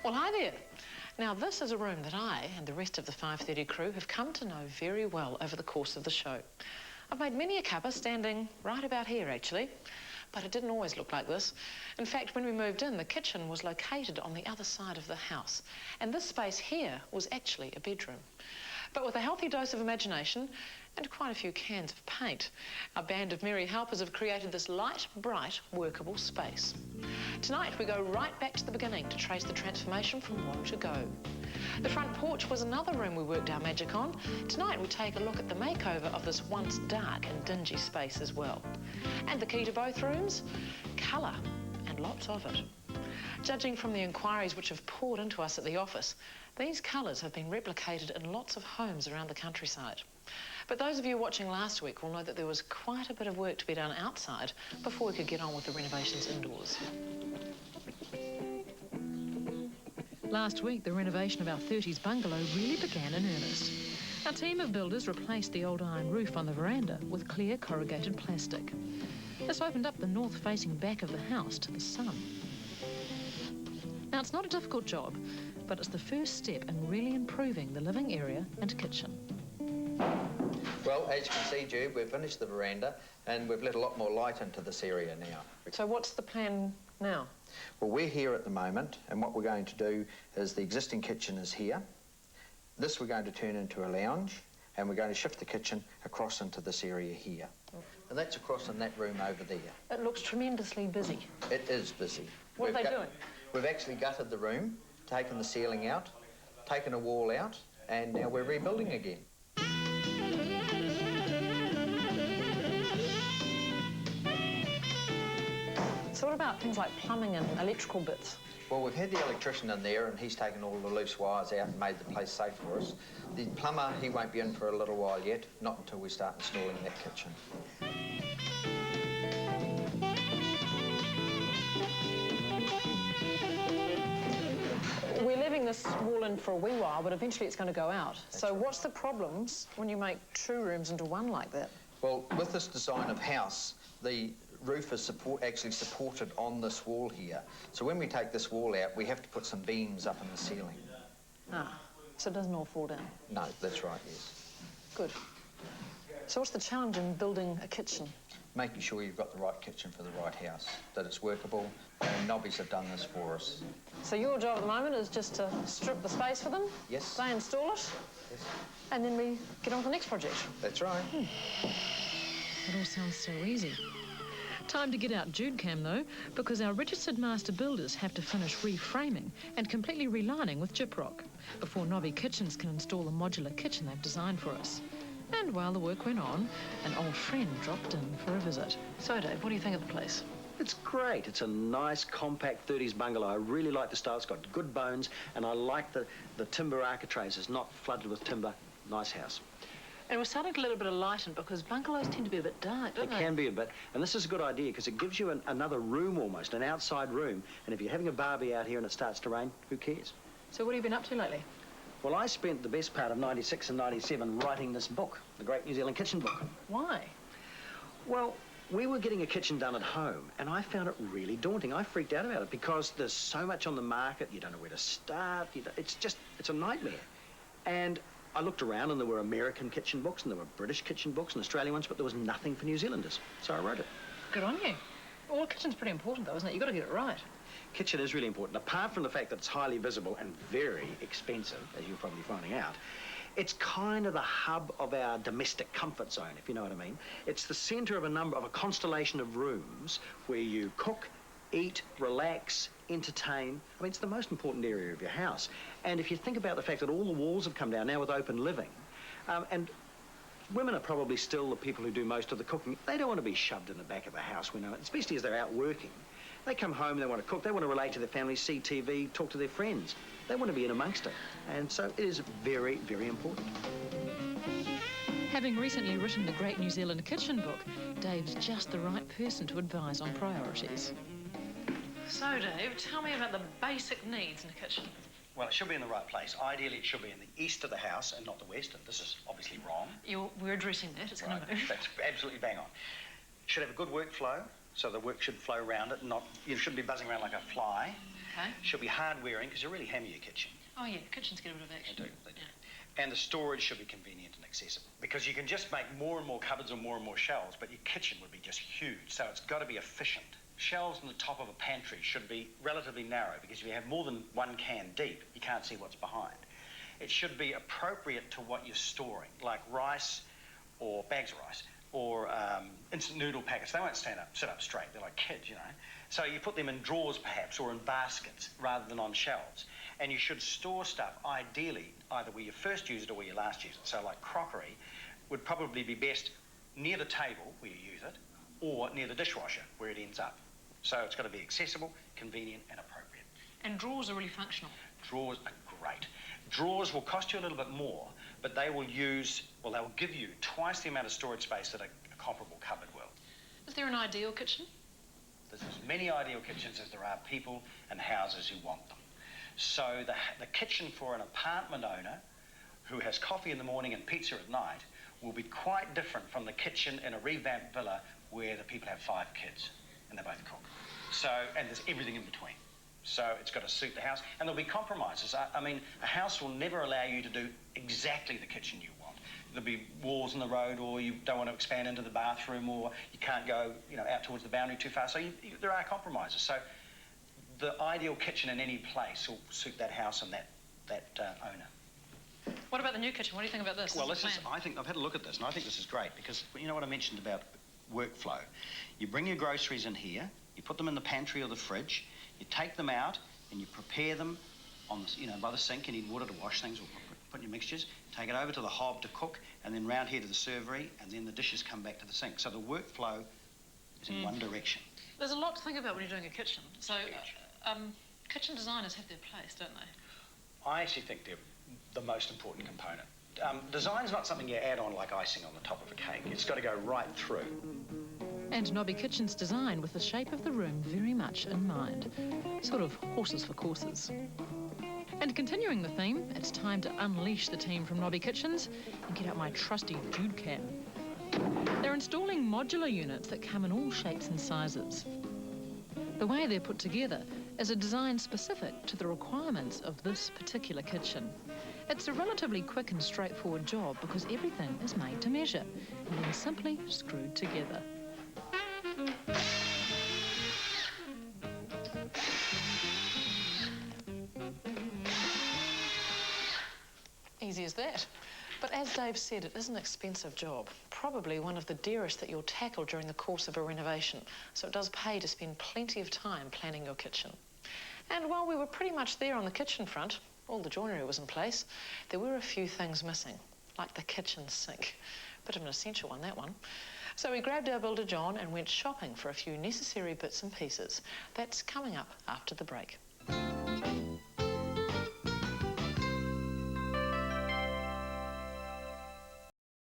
Well, hi there. Now, this is a room that I and the rest of the 5:30 crew have come to know very well over the course of the show. I've made many a cuppa standing right about here, actually. But it didn't always look like this. In fact, when we moved in, the kitchen was located on the other side of the house. And this space here was actually a bedroom. But with a healthy dose of imagination and quite a few cans of paint, our band of merry helpers have created this light, bright, workable space. Tonight, we go right back to the beginning to trace the transformation from woe to go. The front porch was another room we worked our magic on. Tonight, we take a look at the makeover of this once dark and dingy space as well. And the key to both rooms? Colour, and lots of it. Judging from the inquiries which have poured into us at the office, these colours have been replicated in lots of homes around the countryside. But those of you watching last week will know that there was quite a bit of work to be done outside before we could get on with the renovations indoors. Last week, the renovation of our 30s bungalow really began in earnest. Our team of builders replaced the old iron roof on the veranda with clear corrugated plastic. This opened up the north-facing back of the house to the sun. Now, it's not a difficult job, but it's the first step in really improving the living area and kitchen. Well, as you can see, Jude, we've finished the veranda and we've let a lot more light into this area now. So what's the plan now? Well, we're here at the moment, and what we're going to do is the existing kitchen is here. This we're going to turn into a lounge, and we're going to shift the kitchen across into this area here. And that's across in that room over there. It looks tremendously busy. It is busy. What are they doing? We've actually gutted the room, taken the ceiling out, taken a wall out, and now we're rebuilding again. So what about things like plumbing and electrical bits? Well, we've had the electrician in there and he's taken all the loose wires out and made the place safe for us. The plumber, he won't be in for a little while yet, not until we start installing that kitchen. We're leaving this wall in for a wee while, but eventually it's going to go out. So what's the problems when you make two rooms into one like that? Well, with this design of house, the roof is actually supported on this wall here. So when we take this wall out, we have to put some beams up in the ceiling. Ah, so it doesn't all fall down? No, that's right, yes. Good. So what's the challenge in building a kitchen? Making sure you've got the right kitchen for the right house, that it's workable, and Nobbies have done this for us. So your job at the moment is just to strip the space for them? Yes. They install it? Yes. And then we get on to the next project? That's right. It all sounds so easy. Time to get out Jude Cam, though, because our registered master builders have to finish reframing and completely relining with gyprock before Nobby Kitchens can install the modular kitchen they've designed for us. And while the work went on, an old friend dropped in for a visit. So, Dave, what do you think of the place? It's great. It's a nice, compact 30s bungalow. I really like the style. It's got good bones, and I like the timber architraves. It's not flooded with timber. Nice house. And we're starting to let a bit of light in because bungalows tend to be a bit dark, don't they? They can be a bit. And this is a good idea because it gives you another room almost, an outside room. And if you're having a barbie out here and it starts to rain, who cares? So what have you been up to lately? Well, I spent the best part of 96 and 97 writing this book, the Great New Zealand Kitchen Book. Why? Well, we were getting a kitchen done at home, and I found it really daunting. I freaked out about it because there's so much on the market, you don't know where to start, it's a nightmare. And I looked around and there were American kitchen books and there were British kitchen books and Australian ones, but there was nothing for New Zealanders. So I wrote it. Good on you. Well, kitchen's pretty important, though, isn't it? You've got to get it right. Kitchen is really important. Apart from the fact that it's highly visible and very expensive, as you're probably finding out, it's kind of the hub of our domestic comfort zone, if you know what I mean. It's the centre of a constellation of rooms where you cook, eat, relax, entertain. I mean, it's the most important area of your house. And if you think about the fact that all the walls have come down now with open living, and women are probably still the people who do most of the cooking. They don't want to be shoved in the back of the house, we know it, especially as they're out working. They come home, they want to cook, they want to relate to their family, see TV, talk to their friends. They want to be in amongst it. And so it is very, very important. Having recently written the Great New Zealand Kitchen Book, Dave's just the right person to advise on priorities. So, Dave, tell me about the basic needs in a kitchen. Well, it should be in the right place. Ideally, it should be in the east of the house and not the west, and this is obviously wrong. We're addressing that. It's going to move. That's absolutely bang on. Should have a good workflow, so the work should flow around it, you shouldn't be buzzing around like a fly. Okay. Should be hard wearing because you really hammer your kitchen. Oh yeah, kitchens get a bit of action. They do. And the storage should be convenient and accessible because you can just make more and more cupboards or more shelves, but your kitchen would be just huge. So it's got to be efficient. Shelves on the top of a pantry should be relatively narrow because if you have more than one can deep, you can't see what's behind. It should be appropriate to what you're storing, like rice or bags of rice or instant noodle packets. They won't sit up straight. They're like kids, you know. So you put them in drawers perhaps or in baskets rather than on shelves. And you should store stuff, ideally, either where you first use it or where you last use it. So like crockery would probably be best near the table where you use it or near the dishwasher where it ends up. So it's got to be accessible, convenient and appropriate. And drawers are really functional. Drawers are great. Drawers will cost you a little bit more, but they will give you twice the amount of storage space that a comparable cupboard will. Is there an ideal kitchen? There's as many ideal kitchens as there are people and houses who want them. So the kitchen for an apartment owner who has coffee in the morning and pizza at night will be quite different from the kitchen in a revamped villa where the people have 5 kids and they both cook. So, and there's everything in between. So it's got to suit the house. And there'll be compromises. I mean, a house will never allow you to do exactly the kitchen you want. There'll be walls in the road, or you don't want to expand into the bathroom, or you can't go, you know, out towards the boundary too far. So there are compromises. So the ideal kitchen in any place will suit that house and that owner. What about the new kitchen? What do you think about this? Well, I think I've had a look at this, and I think this is great because you know what I mentioned about workflow. You bring your groceries in here, you put them in the pantry or the fridge, you take them out and you prepare them on the, you know, by the sink. You need water to wash things or put in your mixtures. Take it over to the hob to cook, and then round here to the servery, and then the dishes come back to the sink. So the workflow is in one direction. There's a lot to think about when you're doing a kitchen. So kitchen designers have their place, don't they? I actually think they're the most important component. Design's not something you add on like icing on the top of a cake. It's got to go right through. And Nobby Kitchen's design with the shape of the room very much in mind. Sort of horses for courses. And continuing the theme, it's time to unleash the team from Nobby Kitchens and get out my trusty Jude cam. They're installing modular units that come in all shapes and sizes. The way they're put together is a design specific to the requirements of this particular kitchen. It's a relatively quick and straightforward job because everything is made to measure and then simply screwed together. Easy as that. But as Dave said, it is an expensive job, probably one of the dearest that you'll tackle during the course of a renovation, so it does pay to spend plenty of time planning your kitchen. And while we were pretty much there on the kitchen front, all the joinery was in place, there were a few things missing, like the kitchen sink. Bit of an essential one, that one. So we grabbed our builder John and went shopping for a few necessary bits and pieces. That's coming up after the break.